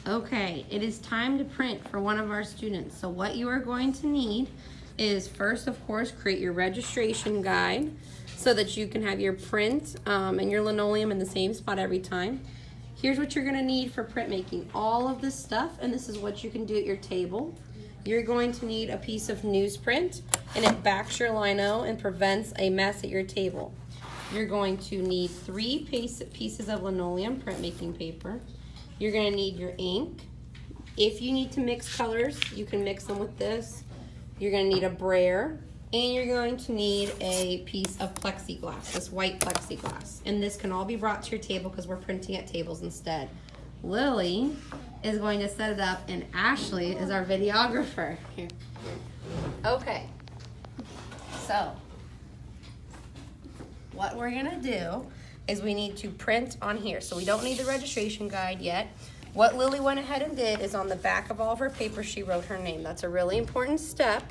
Okay, it is time to print for one of our students. So what you are going to need is first, of course, create your registration guide so that you can have your print and your linoleum in the same spot every time. Here's what you're gonna need for printmaking. All of this stuff, and this is what you can do at your table. You're going to need a piece of newsprint, and it backs your lino and prevents a mess at your table. You're going to need 3 pieces of linoleum printmaking paper. You're gonna need your ink. If you need to mix colors, you can mix them with this. You're gonna need a brayer, and you're going to need a piece of plexiglass, this white plexiglass. And this can all be brought to your table because we're printing at tables instead. Lily is going to set it up, and Ashley is our videographer. Here. Okay, so what we're gonna do is we need to print on here. So we don't need the registration guide yet. What Lily went ahead and did is on the back of all of her papers, she wrote her name. That's a really important step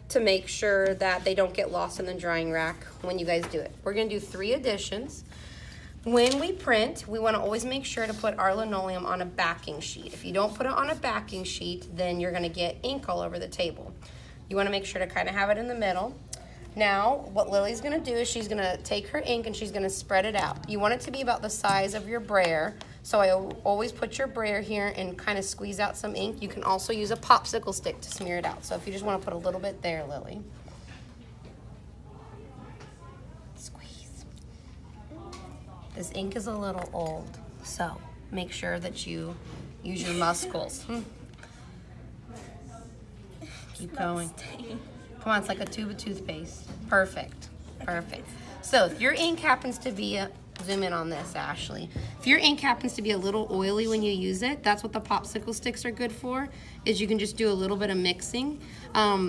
to make sure that they don't get lost in the drying rack when you guys do it. We're gonna do 3 additions. When we print, we wanna always make sure to put our linoleum on a backing sheet. If you don't put it on a backing sheet, then you're gonna get ink all over the table. You wanna make sure to kind of have it in the middle. Now, what Lily's gonna do is she's gonna take her ink and she's gonna spread it out. You want it to be about the size of your brayer. So I always put your brayer here and kind of squeeze out some ink. You can also use a popsicle stick to smear it out. So if you just wanna put a little bit there, Lily. Squeeze. This ink is a little old, so make sure that you use your muscles. Keep going. Come on, it's like a tube of toothpaste. Perfect, perfect. So if your ink happens to be, zoom in on this, Ashley. If your ink happens to be a little oily when you use it, that's what the popsicle sticks are good for, is you can just do a little bit of mixing.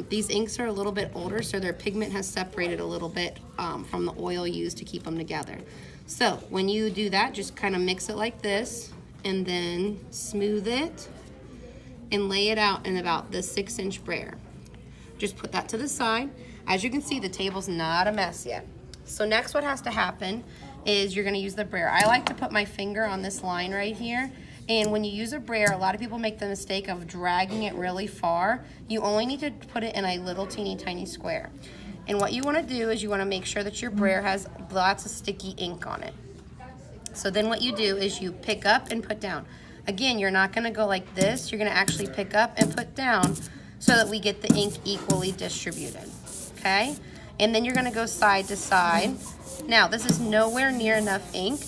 These inks are a little bit older, so their pigment has separated a little bit from the oil used to keep them together. So when you do that, just kind of mix it like this, and then smooth it, and lay it out in about the 6-inch brayer. Just put that to the side. As you can see, the table's not a mess yet. So next what has to happen is you're gonna use the brayer. I like to put my finger on this line right here. And when you use a brayer, a lot of people make the mistake of dragging it really far. You only need to put it in a little teeny tiny square. And what you wanna do is you wanna make sure that your brayer has lots of sticky ink on it. So then what you do is you pick up and put down. Again, you're not gonna go like this. You're gonna actually pick up and put down so that we get the ink equally distributed, okay? And then you're gonna go side to side. Now, this is nowhere near enough ink,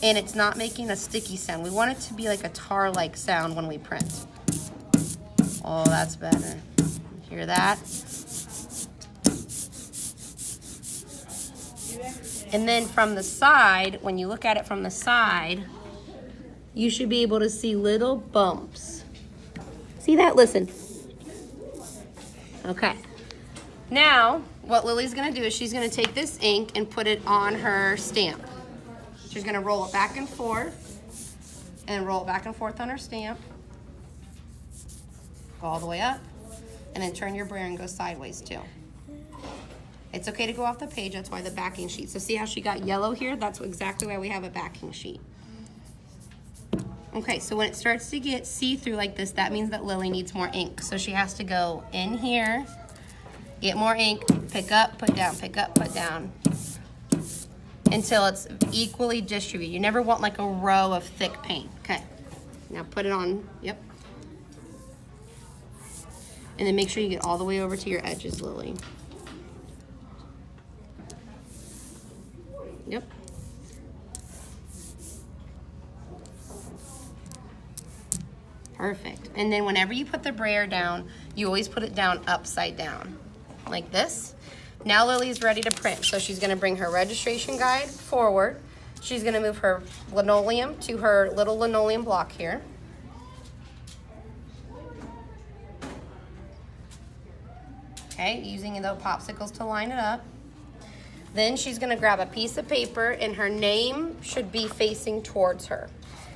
and it's not making a sticky sound. We want it to be like a tar-like sound when we print. Oh, that's better. Hear that? And then from the side, when you look at it from the side, you should be able to see little bumps. See that? Listen. Okay. Now, what Lily's gonna do is she's gonna take this ink and put it on her stamp. She's gonna roll it back and forth, and roll it back and forth on her stamp. Go all the way up, and then turn your brayer and go sideways too. It's okay to go off the page, that's why the backing sheet. So see how she got yellow here? That's exactly why we have a backing sheet. Okay, so when it starts to get see-through like this, that means that Lily needs more ink. So she has to go in here, get more ink, pick up, put down, pick up, put down, until it's equally distributed. You never want like a row of thick paint. Okay, now put it on, yep. And then make sure you get all the way over to your edges, Lily. Yep. Perfect. And then whenever you put the brayer down, you always put it down upside down, like this. Now Lily's ready to print. So she's gonna bring her registration guide forward. She's gonna move her linoleum to her little linoleum block here. Okay, using the popsicles to line it up. Then she's gonna grab a piece of paper, and her name should be facing towards her.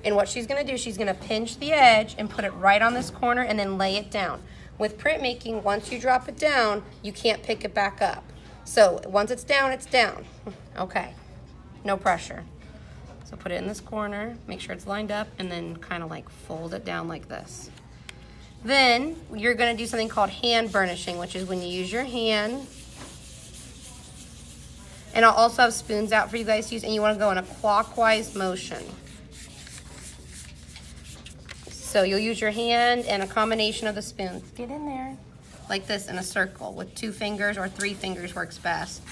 And what she's gonna do, she's gonna pinch the edge and put it right on this corner and then lay it down. With printmaking, once you drop it down, you can't pick it back up. So once it's down, it's down. Okay, no pressure. So put it in this corner, make sure it's lined up, and then kind of like fold it down like this. Then you're gonna do something called hand burnishing, which is when you use your hand. And I'll also have spoons out for you guys to use, and you wanna go in a clockwise motion. So you'll use your hand and a combination of the spoons. Get in there. Like this in a circle with 2 fingers or 3 fingers works best.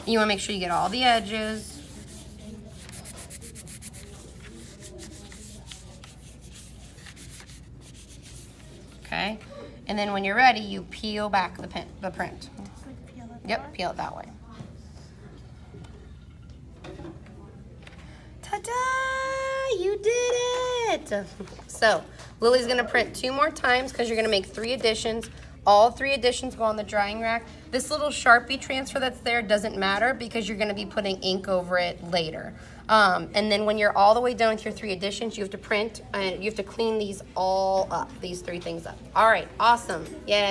And you wanna make sure you get all the edges. Okay, and then when you're ready, you peel back the print. Yep, peel it that way. Ta-da! You did it! So, Lily's gonna print 2 more times because you're gonna make 3 additions. All 3 additions go on the drying rack. This little Sharpie transfer that's there doesn't matter because you're gonna be putting ink over it later. And then when you're all the way done with your 3 additions, you have to print and you have to clean these all up, these 3 things up. All right, awesome, yay.